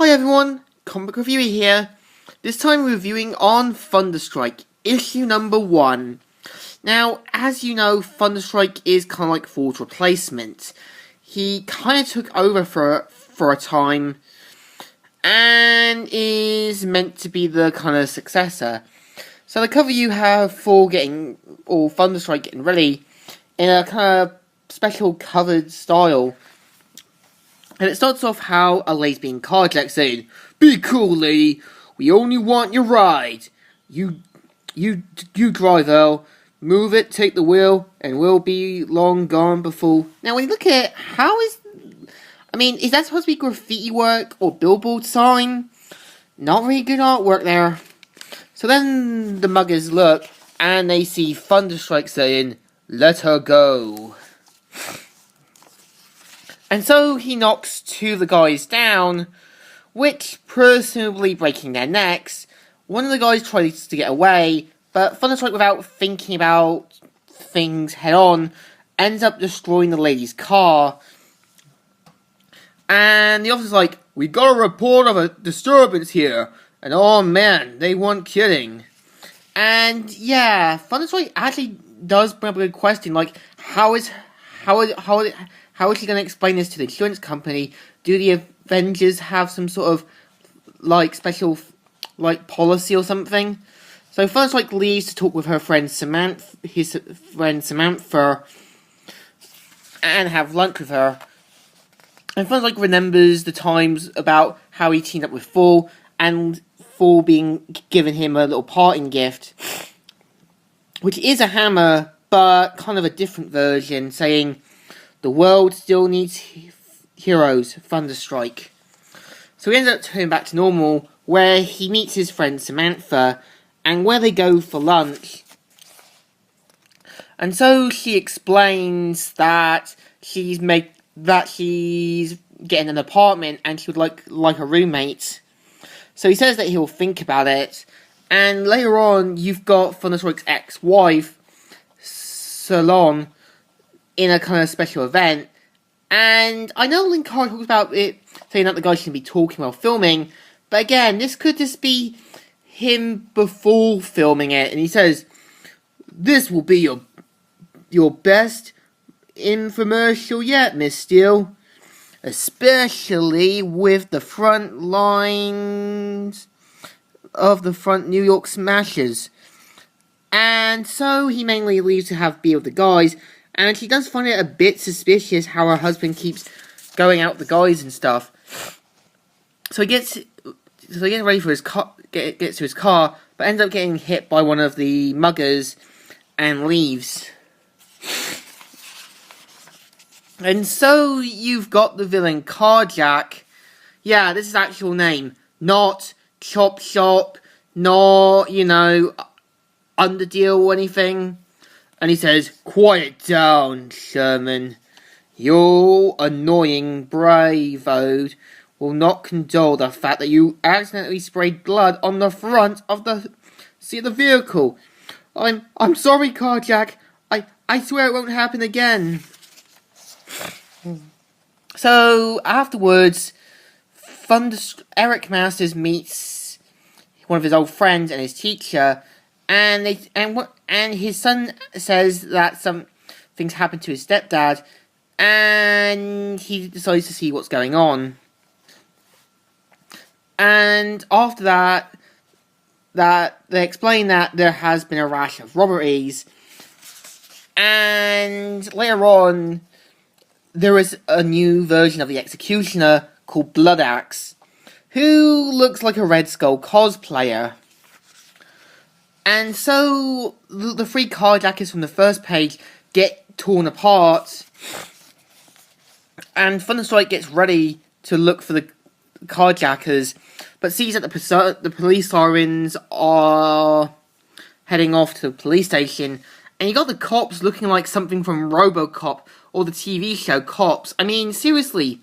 Hi everyone, Comic Reviewer here. This time reviewing on Thunderstrike, issue number 1. Now, as you know, Thunderstrike is kind of like Ford's replacement. He kind of took over for a time, and is meant to be the kind of successor. So the cover you have for Thunderstrike getting ready in a kind of special covered style. And it starts off how a lady's being carjacked saying, "Be cool, lady. We only want your ride. You drive, Elle. Move it, take the wheel, and we'll be long gone before." Now, when you look at it, is that supposed to be graffiti work or billboard sign? Not really good artwork there. So then the muggers look, and they see Thunderstrike saying, "Let her go." And so he knocks two of the guys down, which presumably breaking their necks. One of the guys tries to get away, but Thunderstrike, without thinking about things head on, ends up destroying the lady's car. And the officer's like, "We got a report of a disturbance here, and oh man, they weren't kidding." And yeah, Thunderstrike actually does bring up a good question, like, how is he going to explain this to the insurance company? Do the Avengers have some sort of, special, policy or something? So Thunderstrike leaves to talk with his friend Samantha, and have lunch with her. And Thunderstrike remembers the times about how he teamed up with Thor, and Thor being given him a little parting gift, which is a hammer, but kind of a different version, saying, "The world still needs heroes, Thunderstrike." So he ends up turning back to normal, where he meets his friend Samantha, and where they go for lunch. And so she explains that she's getting an apartment, and she would like a roommate. So he says that he'll think about it, and later on, you've got Thunderstrike's ex-wife, Salon, in a kind of special event. And I know Link Card talks about it, saying that the guy shouldn't be talking while filming, but again, this could just be him before filming it, and he says, "This will be your best infomercial yet, Miss Steele, especially with the front lines of the front New York Smashers." And so he mainly leaves to have beer with the guys, and she does find it a bit suspicious how her husband keeps going out with the guys and stuff. So he gets ready for his car, gets to his car, but ends up getting hit by one of the muggers and leaves. And so you've got the villain Carjack. Yeah, this is his actual name, not Chop Shop, not, Underdeal or anything. And he says, "Quiet down, Sherman. Your annoying bravo will not condole the fact that you accidentally sprayed blood on the front of the seat of the vehicle. I'm sorry, Carjack. I swear it won't happen again." So afterwards, Eric Masters meets one of his old friends and his teacher, and his son says that some things happened to his stepdad, and he decides to see what's going on. And after that they explain that there has been a rash of robberies, and later on there is a new version of the Executioner called Blood Axe, who looks like a Red Skull cosplayer. And so the three carjackers from the first page get torn apart, and Thunderstrike gets ready to look for the carjackers, but sees that the police sirens are heading off to the police station, and you got the cops looking like something from RoboCop or the TV show Cops. I mean, seriously,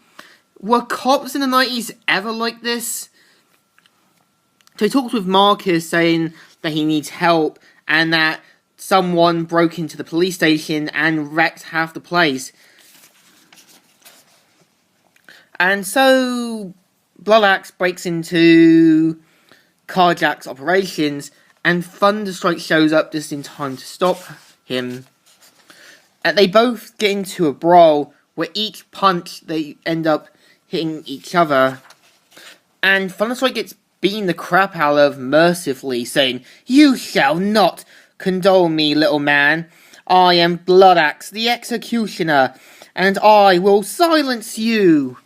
were cops in the 90s ever like this? So he talks with Marcus, saying that he needs help, and that someone broke into the police station and wrecked half the place. And so Bloodaxe breaks into Carjack's operations, and Thunderstrike shows up just in time to stop him. And they both get into a brawl where each punch they end up hitting each other. And Thunderstrike gets beaten the crap out of mercifully, saying, "You shall not condone me, little man. I am Bloodaxe, the executioner, and I will silence you."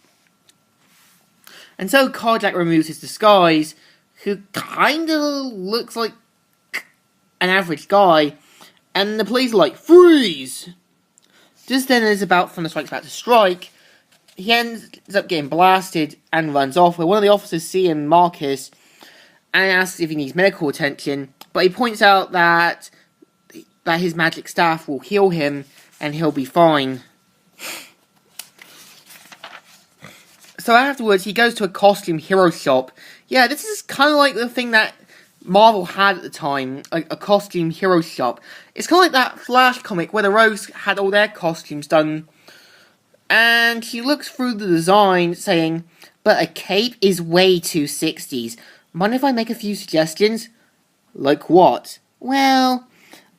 And so Carjack removes his disguise, who kinda looks like an average guy, and the police are like, "Freeze!" Just then, as Thunderstrike's about to strike, he ends up getting blasted and runs off, where one of the officers see him, Marcus, and asks if he needs medical attention, but he points out that his magic staff will heal him, and he'll be fine. So afterwards, he goes to a costume hero shop. Yeah, this is kind of like the thing that Marvel had at the time, a costume hero shop. It's kind of like that Flash comic where the Rogues had all their costumes done. And she looks through the design, saying, "But a cape is way too 60s. Mind if I make a few suggestions?" "Like what?" "Well,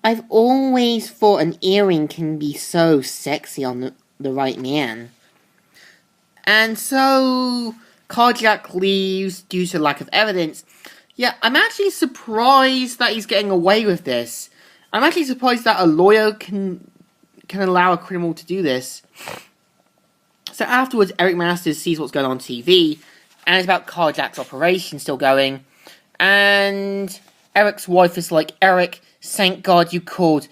I've always thought an earring can be so sexy on the right man." And so Carjack leaves due to lack of evidence. Yeah, I'm actually surprised that he's getting away with this. I'm actually surprised that a lawyer can allow a criminal to do this. So afterwards, Eric Masters sees what's going on TV, and it's about Carjack's operation still going. And Eric's wife is like, "Eric, thank God you called.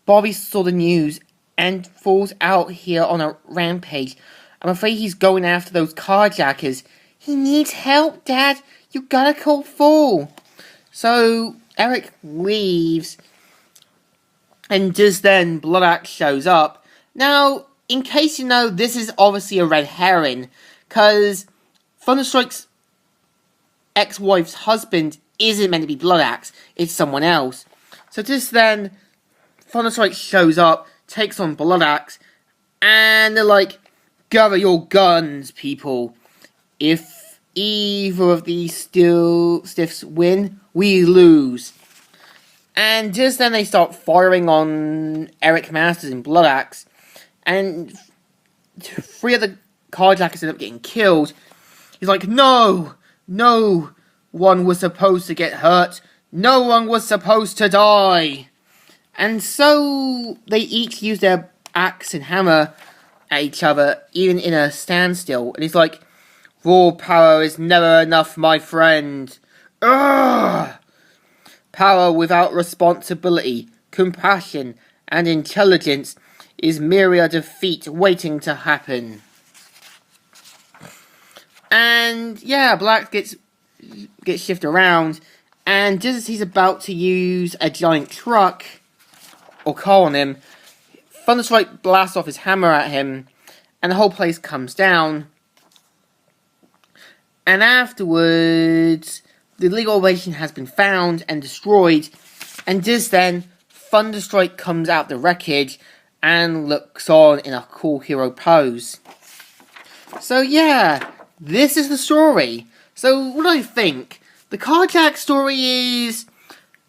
Bobby saw the news and falls out here on a rampage. I'm afraid he's going after those carjackers. He needs help, Dad. You gotta call full." So Eric leaves, and just then Bloodaxe shows up. Now, in case you know, this is obviously a red herring, because Thunderstrike's ex-wife's husband isn't meant to be Bloodaxe, it's someone else. So just then, Thunderstrike shows up, takes on Bloodaxe, and they're like, "Gather your guns, people. If either of these stiffs win, we lose." And just then they start firing on Eric Masters and Bloodaxe, and 3 of the carjackers end up getting killed. He's like, "No! No one was supposed to get hurt. No one was supposed to die." And so they each use their axe and hammer at each other, even in a standstill. And he's like, "Raw power is never enough, my friend. Ugh! Power without responsibility, compassion, and intelligence is merely a defeat waiting to happen." And yeah, Black gets shifted around, and just as he's about to use a giant truck or car on him, Thunderstrike blasts off his hammer at him, and the whole place comes down. And afterwards, the illegal operation has been found and destroyed, and just then, Thunderstrike comes out the wreckage and looks on in a cool hero pose. So yeah, this is the story. So what do I think? The Carjack story is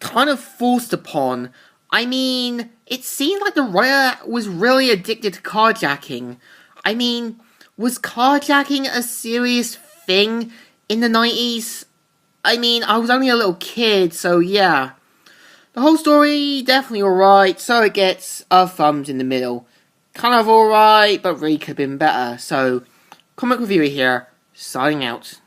kind of forced upon. I mean, it seemed like the writer was really addicted to carjacking. I mean, was carjacking a serious thing in the 90s? I mean, I was only a little kid, so yeah. The whole story, definitely alright, so it gets a thumbs in the middle. Kind of alright, but really could have been better. So, comic reviewer here, signing out.